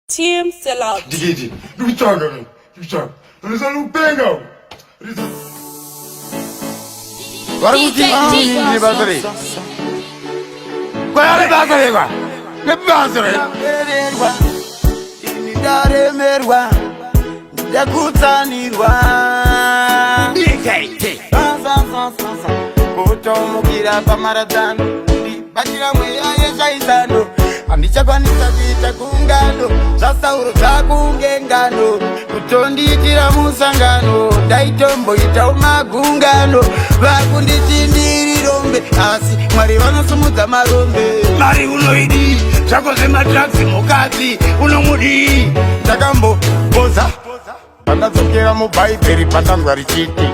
Team sellout. Digidi, do we talk again? Do we talk? And there's a little bingo. Guarda tutti i basari. Guarda le basari qua. Le basari. Dare merwa. Yakutsanirwa. DKT. Kutomukira pamaratano. Bachira mweya yeshaizano. Andichakwanisa kuita kungano. Zvasauro zvakungengano. Kutondiitira musangano. Ndaitomboita magungano. Vakunditi rombe. Asi Mwari vanosumudza marombe. Mari unoidi. Zvako zvemadrugs mukadzi unomudi. Ndakambopoza. Pandadzokera mubhaibheri pandanzwa richiti.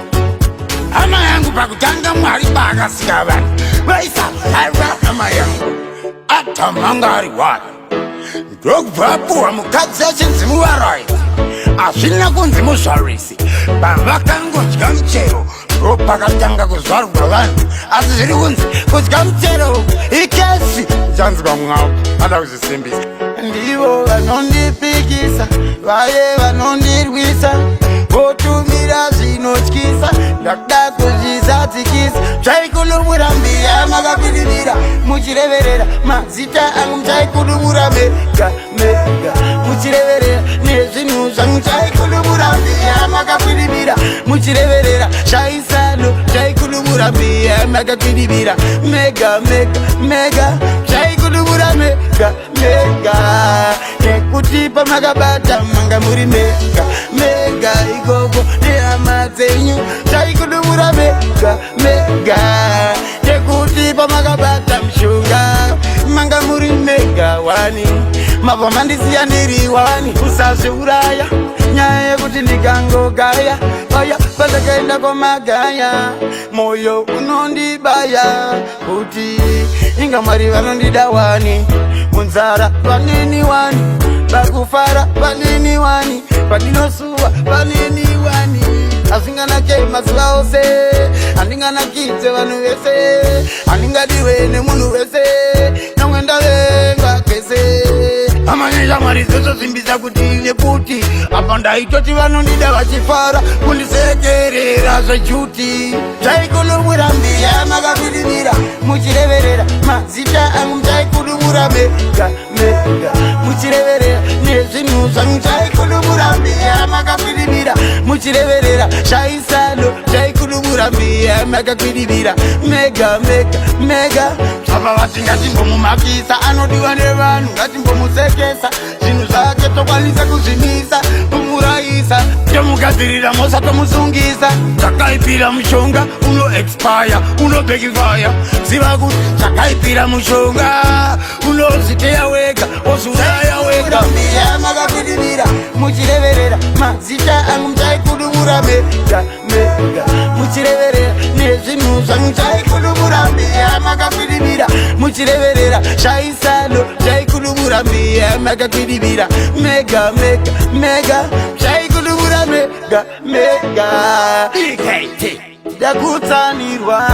Hama yangu pakutanga Mwari paakasika vanhu. Vaisa hama yangu. Atamangari wari. Ndokubvapuwa mukadzi achinzi muwaraiti. Hazvina kunzi muzvarisi. Pavakangodya muchero ndopakatanga kuzvarwa vanhu. Asi zviri kunzi kudya muchero ikesi. Chanzwa mwavo ada kuzvisimbisa. Ndivo vanondipikisa, vaye vanondirwisa. Votumira zvinotyisa, ndakuda kuzvizadzikisa. Zvaikudubura mbiya makapidirira, muchireverera mazita angu muchaikudubura mega mega. Muchireverera nezvinhu zvangu chaikudubura mbiya makapidirira, muchireverera shaisano chaikudubura mbiya makapidirira mega mega mega. Chaikudubura mega mega. Nekuti pamakabata manga muri mega mega. Igogo nehama dzenyu chaikudubura mega mega. Nekuti pamakabata mshonga manga muri mega wani. Mabva mandisiya ndiri wani. Usazviuraya nyaya yekuti ndikangogaya. Paya pandakaenda komagaya moyo unondibaya. Kuti inga Mwari vanondida wani. Munzara vanini wani. Pakufara vanini wani. Pandinosuwa vanini wani. Asinganake mazuva ose. Handinganakidze vanhu vese. Handingadiwe nemunhu wese. Namwenda venga kese. Amanyesha Mwari dzotosimbisa kuti nekuti apa ndaitoti vanondida vachifara kundisekerera zvejuti. Chaikudubura mbiya makapidirira, muchireverera mazita angu muchaikudubura mega mega. Muchireverera nezvinhu zvangu chaikudubura mbiya makapidirira, muchireverera shaisano chaikudubura mbiya makapidirira mega mega mega. Apa vasingatimbomumakisa anodiwa nevanhu ngatimbomusekesa. Zvinhu zvake tokwanisa kuzvimisa kumurayisa. Tomugadzirira mosa tomusungisa. Zvakaipira mushonga uno expire uno backfire. Ziva kuti zvakaipira mushonga unoziteya wega ozuraya wega. Mbiya makapidirira, muchireverera mazita angu muchaikudubura mega mega. Muchireverera nezvinhu zvangu chaikudubura mbiya makapidirira, muchireverera shaisano chaikudubura mbiya makapidirira mega mega mega. Chaikudubura mega mega. DKT ndakutsanirwa.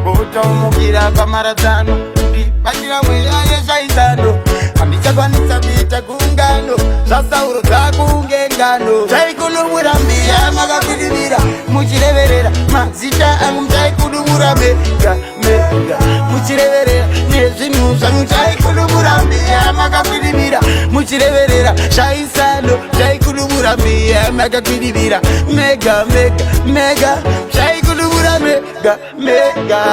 Kutomukira pamaratano. Bachira mweya yeshaizano. Handichakwanisa kuita gungano. Zvasauro zvakungengano. Chaikudubura mbiya makapidirira, muchireverera mazita angu muchaikudubura mega mega. Muchireverera nezvinhu zvangu chaikudubura mbiya makapidirira, muchireverera shaisano chaikudubura mbiya makapidirira mega mega mega. Chaikudubura mega mega.